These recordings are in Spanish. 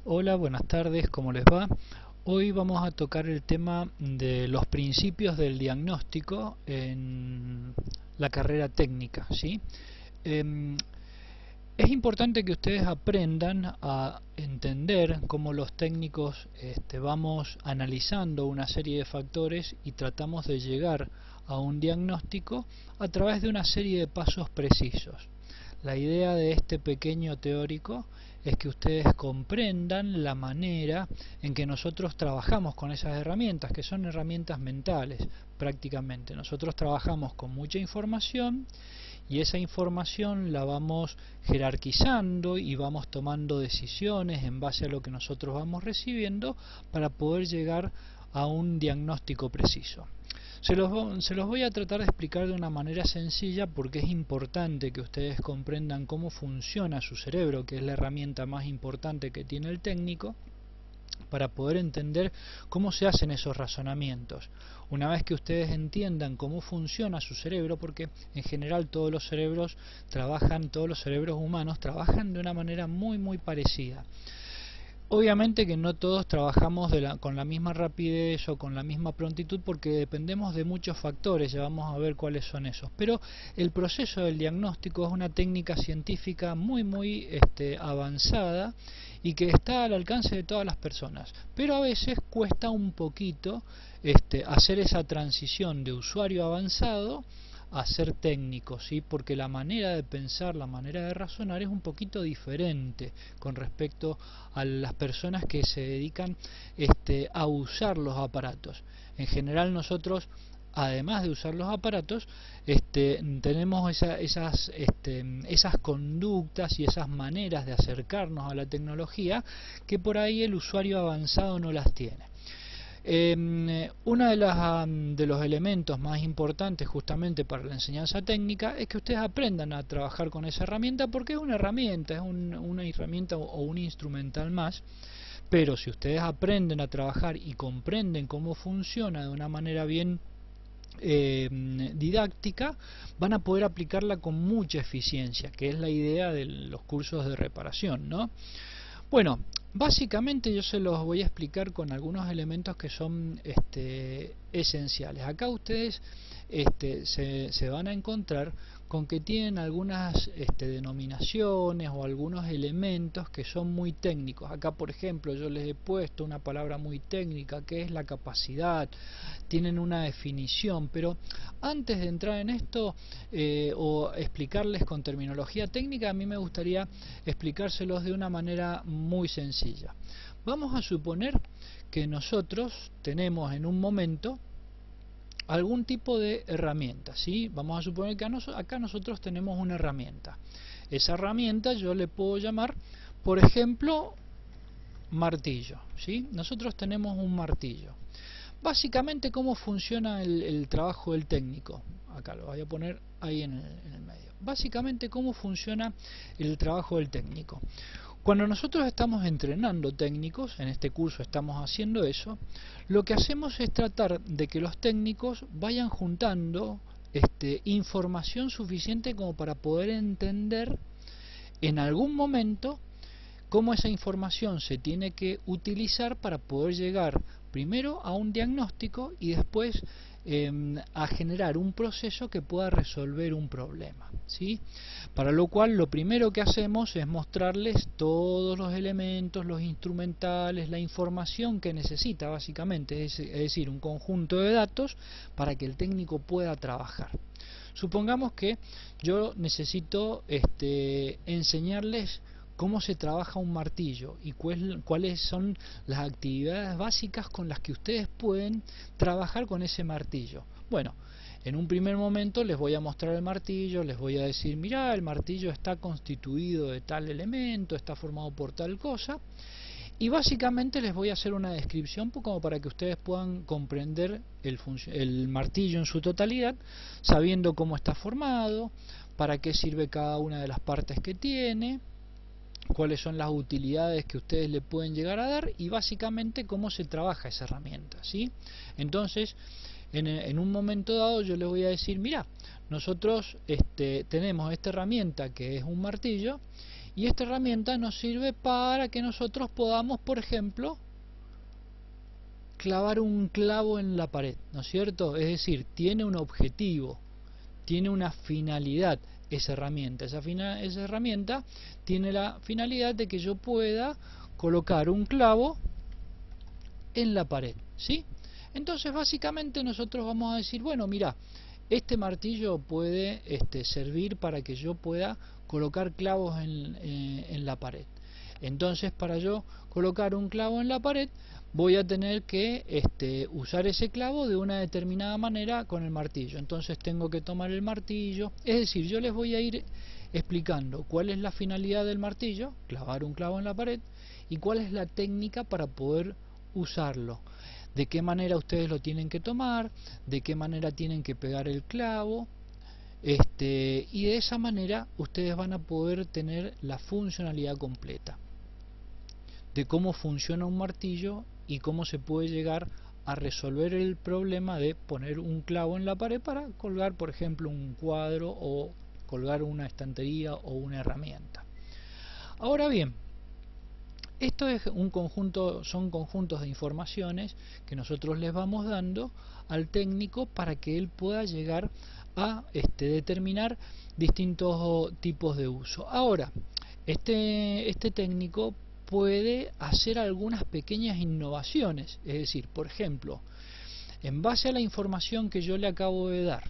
Hola, buenas tardes, ¿cómo les va? Hoy vamos a tocar el tema de los principios del diagnóstico en la carrera técnica, ¿sí? Em, es importante que ustedes aprendan a entender cómo los técnicos vamos analizando una serie de factores y tratamos de llegar a un diagnóstico a través de una serie de pasos precisos. La idea de este pequeño teórico es que ustedes comprendan la manera en que nosotros trabajamos con esas herramientas, que son herramientas mentales prácticamente. Nosotros trabajamos con mucha información y esa información la vamos jerarquizando y vamos tomando decisiones en base a lo que nosotros vamos recibiendo para poder llegar a un diagnóstico preciso. Se los voy a tratar de explicar de una manera sencilla porque es importante que ustedes comprendan cómo funciona su cerebro, que es la herramienta más importante que tiene el técnico, para poder entender cómo se hacen esos razonamientos. Una vez que ustedes entiendan cómo funciona su cerebro, porque en general todos los cerebros humanos trabajan de una manera muy parecida. Obviamente que no todos trabajamos con la misma rapidez o con la misma prontitud porque dependemos de muchos factores, ya vamos a ver cuáles son esos. Pero el proceso del diagnóstico es una técnica científica muy avanzada y que está al alcance de todas las personas. Pero a veces cuesta un poquito hacer esa transición de usuario avanzado a ser técnico, ¿sí? Porque la manera de pensar, la manera de razonar es un poquito diferente con respecto a las personas que se dedican a usar los aparatos. En general nosotros, además de usar los aparatos, tenemos esas conductas y esas maneras de acercarnos a la tecnología que por ahí el usuario avanzado no las tiene. Uno de los elementos más importantes justamente para la enseñanza técnica es que ustedes aprendan a trabajar con esa herramienta porque es una herramienta, una herramienta o un instrumental más, pero si ustedes aprenden a trabajar y comprenden cómo funciona de una manera bien didáctica, van a poder aplicarla con mucha eficiencia, que es la idea de los cursos de reparación, ¿no? Bueno, básicamente yo se los voy a explicar con algunos elementos que son esenciales. Acá ustedes se van a encontrar con que tienen algunas denominaciones o algunos elementos que son muy técnicos. Acá, por ejemplo, yo les he puesto una palabra muy técnica que es la capacidad. Tienen una definición, pero antes de entrar en esto o explicarles con terminología técnica, a mí me gustaría explicárselos de una manera muy sencilla. Vamos a suponer que nosotros tenemos en un momento algún tipo de herramienta, ¿sí? Vamos a suponer que acá nosotros tenemos una herramienta. Esa herramienta yo le puedo llamar, por ejemplo, martillo, ¿sí? Nosotros tenemos un martillo. Básicamente, ¿cómo funciona el trabajo del técnico? Acá lo voy a poner ahí en el medio. Básicamente, ¿cómo funciona el trabajo del técnico? Cuando nosotros estamos entrenando técnicos, en este curso estamos haciendo eso, lo que hacemos es tratar de que los técnicos vayan juntando información suficiente como para poder entender en algún momento cómo esa información se tiene que utilizar para poder llegar primero a un diagnóstico y después a generar un proceso que pueda resolver un problema, ¿sí? Para lo cual lo primero que hacemos es mostrarles todos los elementos, los instrumentales, la información que necesita básicamente, es decir, un conjunto de datos para que el técnico pueda trabajar. Supongamos que yo necesito enseñarles cómo se trabaja un martillo y cuáles son las actividades básicas con las que ustedes pueden trabajar con ese martillo. Bueno, en un primer momento les voy a mostrar el martillo, les voy a decir, mirá, el martillo está constituido de tal elemento, está formado por tal cosa, y básicamente les voy a hacer una descripción como para que ustedes puedan comprender el martillo en su totalidad, sabiendo cómo está formado, para qué sirve cada una de las partes que tiene, cuáles son las utilidades que ustedes le pueden llegar a dar y básicamente cómo se trabaja esa herramienta, ¿sí? Entonces, en un momento dado yo les voy a decir, mira, nosotros tenemos esta herramienta que es un martillo Y esta herramienta nos sirve para que nosotros podamos, por ejemplo, clavar un clavo en la pared, ¿no es cierto? Es decir, tiene un objetivo, tiene una finalidad esa herramienta. Esa herramienta tiene la finalidad de que yo pueda colocar un clavo en la pared, ¿sí? Entonces básicamente nosotros vamos a decir, bueno, mira, este martillo puede servir para que yo pueda colocar clavos en la pared. Entonces, para yo colocar un clavo en la pared, voy a tener que usar ese clavo de una determinada manera con el martillo. Entonces tengo que tomar el martillo, es decir, yo les voy a ir explicando cuál es la finalidad del martillo, clavar un clavo en la pared, y cuál es la técnica para poder usarlo. De qué manera ustedes lo tienen que tomar, de qué manera tienen que pegar el clavo, y de esa manera ustedes van a poder tener la funcionalidad completa de cómo funciona un martillo y cómo se puede llegar a resolver el problema de poner un clavo en la pared para colgar, por ejemplo, un cuadro o colgar una estantería o una herramienta. Ahora bien, esto es un conjunto, son conjuntos de informaciones que nosotros les vamos dando al técnico para que él pueda llegar a determinar distintos tipos de uso. Ahora, este técnico puede hacer algunas pequeñas innovaciones, es decir, por ejemplo, en base a la información que yo le acabo de dar,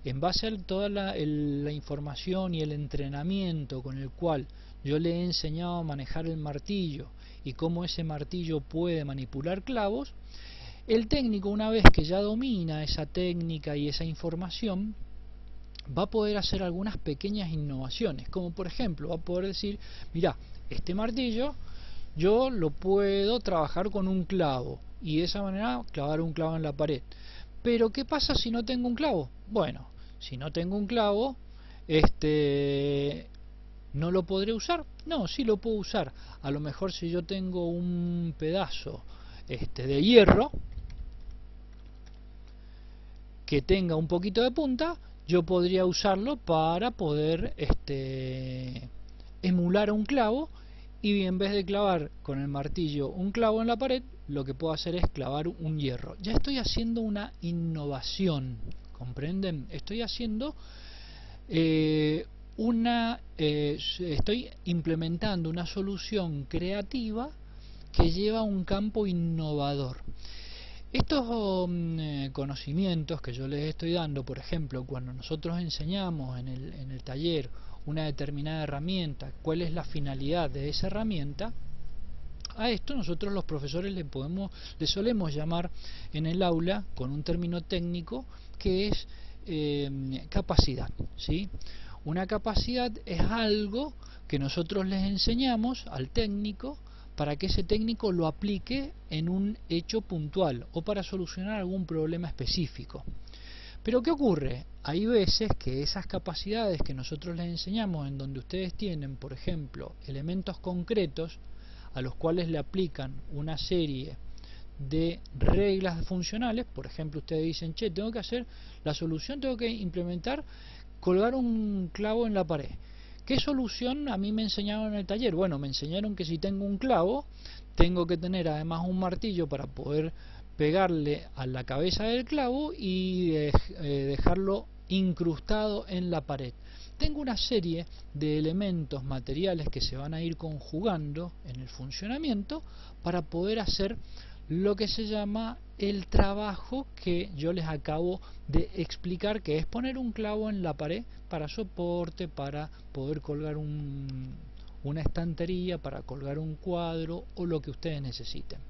en base a toda la información y el entrenamiento con el cual yo le he enseñado a manejar el martillo y cómo ese martillo puede manipular clavos, el técnico, una vez que ya domina esa técnica y esa información, va a poder hacer algunas pequeñas innovaciones, como por ejemplo va a poder decir, mira, este martillo yo lo puedo trabajar con un clavo y de esa manera clavar un clavo en la pared. Pero ¿qué pasa si no tengo un clavo? Bueno, si no tengo un clavo, ¿no lo podré usar? No, sí lo puedo usar. A lo mejor si yo tengo un pedazo de hierro que tenga un poquito de punta, yo podría usarlo para poder emular un clavo, y en vez de clavar con el martillo un clavo en la pared, lo que puedo hacer es clavar un hierro. Ya estoy haciendo una innovación, ¿comprenden? Estoy haciendo estoy implementando una solución creativa que lleva a un campo innovador. Estos conocimientos que yo les estoy dando, por ejemplo, cuando nosotros enseñamos en el taller una determinada herramienta, cuál es la finalidad de esa herramienta, a esto nosotros los profesores le solemos llamar en el aula con un término técnico que es capacidad, ¿sí? Una capacidad es algo que nosotros les enseñamos al técnico para que ese técnico lo aplique en un hecho puntual o para solucionar algún problema específico. Pero ¿qué ocurre? Hay veces que esas capacidades que nosotros les enseñamos, en donde ustedes tienen, por ejemplo, elementos concretos a los cuales le aplican una serie de reglas funcionales, por ejemplo, ustedes dicen, che, tengo que hacer la solución, tengo que implementar, colgar un clavo en la pared. ¿Qué solución a mí me enseñaron en el taller? Bueno, me enseñaron que si tengo un clavo, tengo que tener además un martillo para poder pegarle a la cabeza del clavo y dejarlo incrustado en la pared. Tengo una serie de elementos materiales que se van a ir conjugando en el funcionamiento para poder hacer lo que se llama el trabajo que yo les acabo de explicar, que es poner un clavo en la pared para soporte, para poder colgar una estantería, para colgar un cuadro o lo que ustedes necesiten.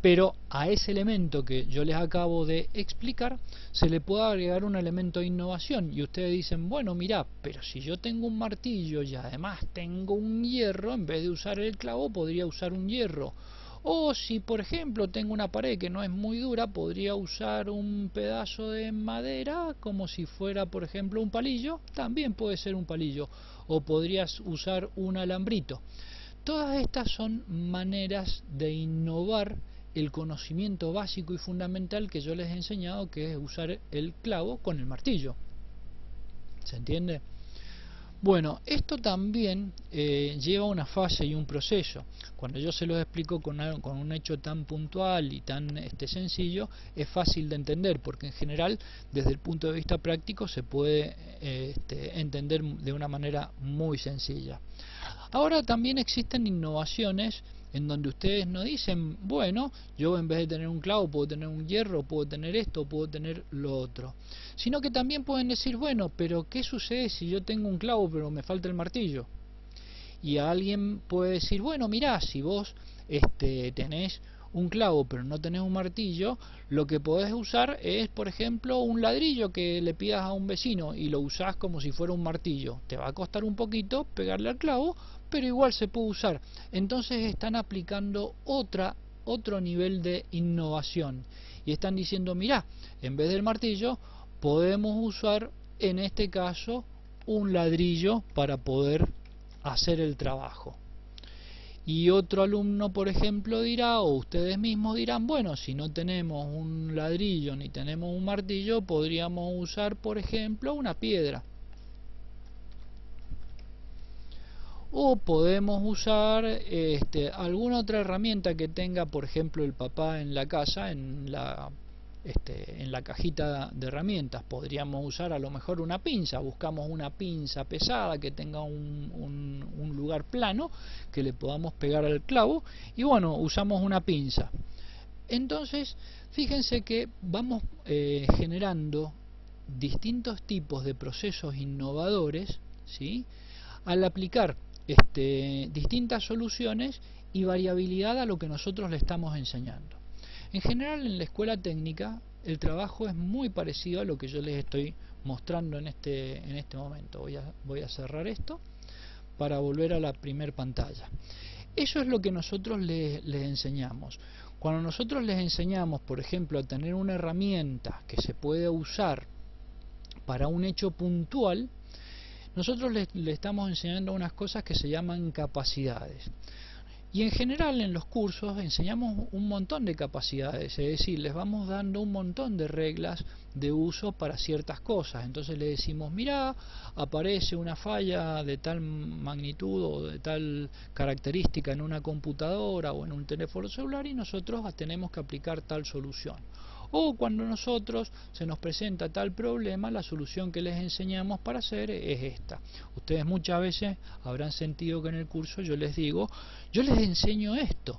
Pero a ese elemento que yo les acabo de explicar se le puede agregar un elemento de innovación, y ustedes dicen, bueno, mira, pero si yo tengo un martillo y además tengo un hierro, en vez de usar el clavo podría usar un hierro. O si por ejemplo tengo una pared que no es muy dura, podría usar un pedazo de madera como si fuera por ejemplo un palillo, también puede ser un palillo, o podrías usar un alambrito. Todas estas son maneras de innovar el conocimiento básico y fundamental que yo les he enseñado, que es usar el clavo con el martillo. ¿Se entiende? Bueno, esto también lleva una fase y un proceso. Cuando yo se lo explico con un hecho tan puntual y tan sencillo, es fácil de entender, porque en general, desde el punto de vista práctico, se puede entender de una manera muy sencilla. Ahora también existen innovaciones en donde ustedes no dicen, bueno, yo en vez de tener un clavo puedo tener un hierro, puedo tener esto, puedo tener lo otro, sino que también pueden decir, bueno, pero ¿qué sucede si yo tengo un clavo pero me falta el martillo? Y alguien puede decir, bueno, mirá, si vos tenés un clavo pero no tenés un martillo, lo que podés usar es, por ejemplo, un ladrillo que le pidas a un vecino y lo usás como si fuera un martillo. Te va a costar un poquito pegarle al clavo, pero igual se puede usar. Entonces están aplicando otro nivel de innovación y están diciendo, mirá, en vez del martillo podemos usar en este caso un ladrillo para poder hacer el trabajo. Y otro alumno, por ejemplo, dirá, o ustedes mismos dirán, bueno, si no tenemos un ladrillo ni tenemos un martillo, podríamos usar, por ejemplo, una piedra. O podemos usar alguna otra herramienta que tenga, por ejemplo, el papá en la casa, en la cajita de herramientas. Podríamos usar a lo mejor una pinza, buscamos una pinza pesada que tenga un lugar plano que le podamos pegar al clavo y bueno, usamos una pinza. Entonces, fíjense que vamos generando distintos tipos de procesos innovadores, ¿sí?, al aplicar distintas soluciones y variabilidad a lo que nosotros le estamos enseñando. En general, en la escuela técnica el trabajo es muy parecido a lo que yo les estoy mostrando en este momento. Voy a cerrar esto para volver a la primer pantalla. Eso es lo que nosotros les enseñamos. Cuando nosotros les enseñamos, por ejemplo, a tener una herramienta que se puede usar para un hecho puntual, nosotros le estamos enseñando unas cosas que se llaman capacidades. Y en general en los cursos enseñamos un montón de capacidades, es decir, les vamos dando un montón de reglas de uso para ciertas cosas. Entonces le decimos, mirá, aparece una falla de tal magnitud o de tal característica en una computadora o en un teléfono celular y nosotros tenemos que aplicar tal solución. O cuando nosotros se nos presenta tal problema, la solución que les enseñamos para hacer es esta. Ustedes muchas veces habrán sentido que en el curso yo les digo, yo les enseño esto,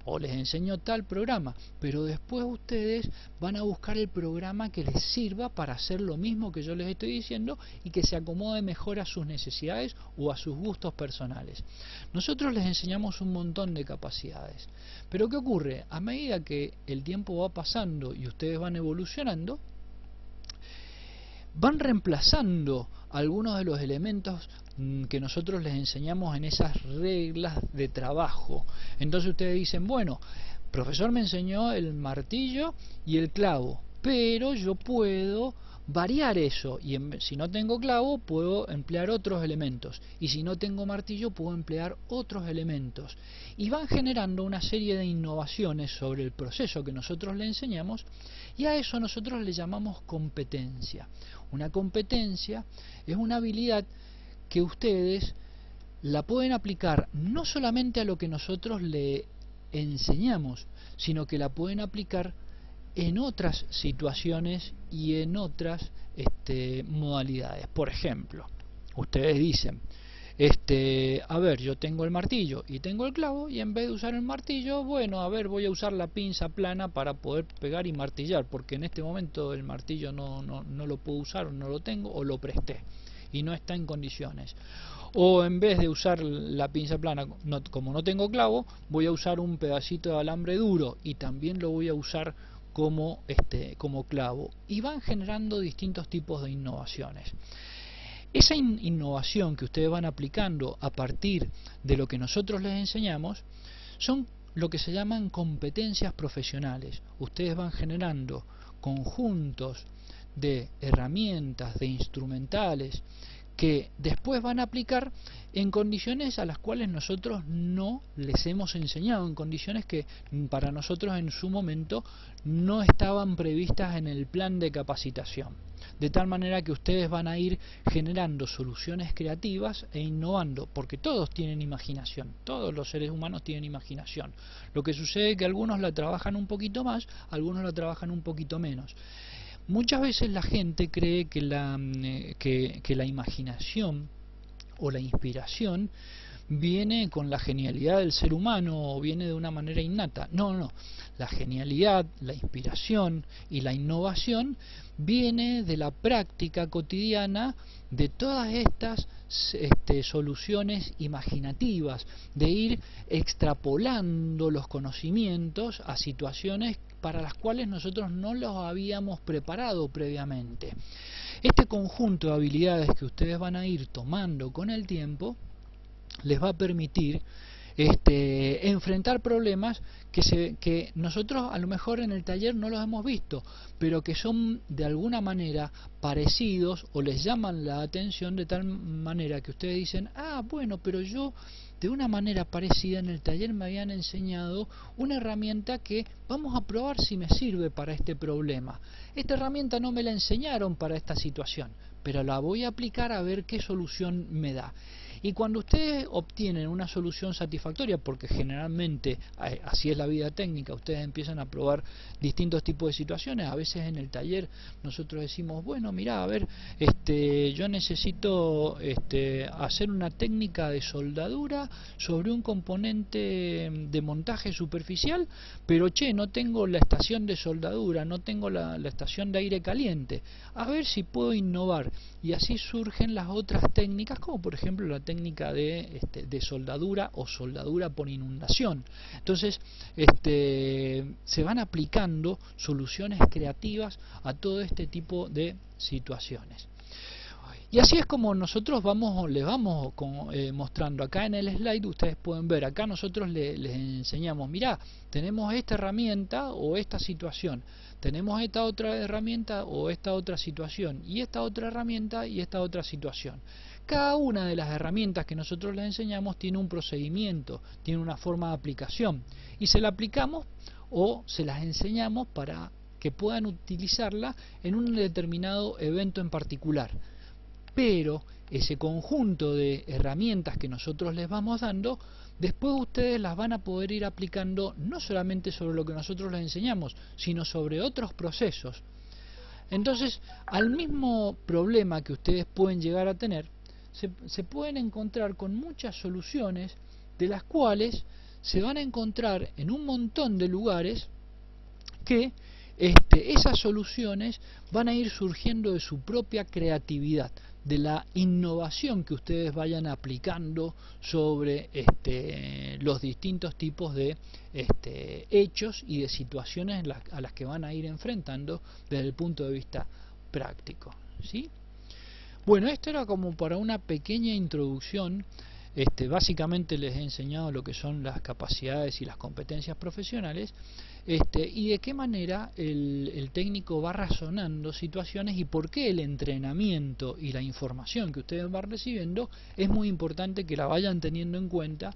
o les enseño tal programa, pero después ustedes van a buscar el programa que les sirva para hacer lo mismo que yo les estoy diciendo y que se acomode mejor a sus necesidades o a sus gustos personales. Nosotros les enseñamos un montón de capacidades, pero ¿qué ocurre? A medida que el tiempo va pasando y ustedes van evolucionando, van reemplazando algunos de los elementos que nosotros les enseñamos en esas reglas de trabajo. Entonces ustedes dicen, bueno, profesor me enseñó el martillo y el clavo, pero yo puedo variar eso y si no tengo clavo puedo emplear otros elementos y si no tengo martillo puedo emplear otros elementos y van generando una serie de innovaciones sobre el proceso que nosotros le enseñamos y a eso nosotros le llamamos competencia. Una competencia es una habilidad que ustedes la pueden aplicar no solamente a lo que nosotros le enseñamos, sino que la pueden aplicar en otras situaciones y en otras modalidades. Por ejemplo, ustedes dicen, a ver, yo tengo el martillo y tengo el clavo y en vez de usar el martillo, bueno, a ver, voy a usar la pinza plana para poder pegar y martillar, porque en este momento el martillo no lo puedo usar, o no lo tengo, o lo presté y no está en condiciones. O en vez de usar la pinza plana, como no tengo clavo, voy a usar un pedacito de alambre duro y también lo voy a usar como clavo. Y van generando distintos tipos de innovaciones. Esa innovación que ustedes van aplicando a partir de lo que nosotros les enseñamos son lo que se llaman competencias profesionales. Ustedes van generando conjuntos de herramientas, de instrumentales que después van a aplicar en condiciones a las cuales nosotros no les hemos enseñado, en condiciones que para nosotros en su momento no estaban previstas en el plan de capacitación. De tal manera que ustedes van a ir generando soluciones creativas e innovando, porque todos tienen imaginación, todos los seres humanos tienen imaginación. Lo que sucede es que algunos la trabajan un poquito más, algunos la trabajan un poquito menos. Muchas veces la gente cree que la imaginación o la inspiración viene con la genialidad del ser humano o viene de una manera innata. No, no. La genialidad, la inspiración y la innovación viene de la práctica cotidiana de todas estas soluciones imaginativas, de ir extrapolando los conocimientos a situaciones para las cuales nosotros no los habíamos preparado previamente. Este conjunto de habilidades que ustedes van a ir tomando con el tiempo les va a permitir enfrentar problemas que nosotros a lo mejor en el taller no los hemos visto, pero que son de alguna manera parecidos o les llaman la atención de tal manera que ustedes dicen, ah, bueno, pero yo de una manera parecida en el taller me habían enseñado una herramienta que vamos a probar si me sirve para este problema. Esta herramienta no me la enseñaron para esta situación, pero la voy a aplicar a ver qué solución me da. Y cuando ustedes obtienen una solución satisfactoria, porque generalmente así es la vida técnica, ustedes empiezan a probar distintos tipos de situaciones. A veces en el taller nosotros decimos, bueno, mira, a ver, yo necesito hacer una técnica de soldadura sobre un componente de montaje superficial, pero no tengo la estación de soldadura, no tengo la estación de aire caliente. A ver si puedo innovar. Y así surgen las otras técnicas, como por ejemplo la técnica de soldadura o soldadura por inundación. Entonces se van aplicando soluciones creativas a todo este tipo de situaciones. Y así es como nosotros les vamos mostrando. Acá en el slide ustedes pueden ver, acá nosotros les enseñamos, mirá, tenemos esta herramienta o esta situación, tenemos esta otra herramienta o esta otra situación, y esta otra herramienta y esta otra situación. Cada una de las herramientas que nosotros les enseñamos tiene un procedimiento, tiene una forma de aplicación, y se la aplicamos o se las enseñamos para que puedan utilizarla en un determinado evento en particular. Pero ese conjunto de herramientas que nosotros les vamos dando, después ustedes las van a poder ir aplicando no solamente sobre lo que nosotros les enseñamos, sino sobre otros procesos. Entonces, al mismo problema que ustedes pueden llegar a tener, se pueden encontrar con muchas soluciones, de las cuales se van a encontrar en un montón de lugares que esas soluciones van a ir surgiendo de su propia creatividad, de la innovación que ustedes vayan aplicando sobre los distintos tipos de hechos y de situaciones a las que van a ir enfrentando desde el punto de vista práctico, ¿sí? Bueno, esto era como para una pequeña introducción. Básicamente les he enseñado lo que son las capacidades y las competencias profesionales, y de qué manera el técnico va razonando situaciones y por qué el entrenamiento y la información que ustedes van recibiendo es muy importante que la vayan teniendo en cuenta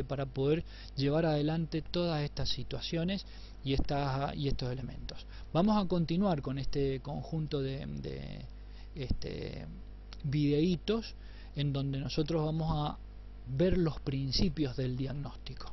para poder llevar adelante todas estas situaciones y estos elementos. Vamos a continuar con este conjunto de videitos en donde nosotros vamos a ver los principios del diagnóstico.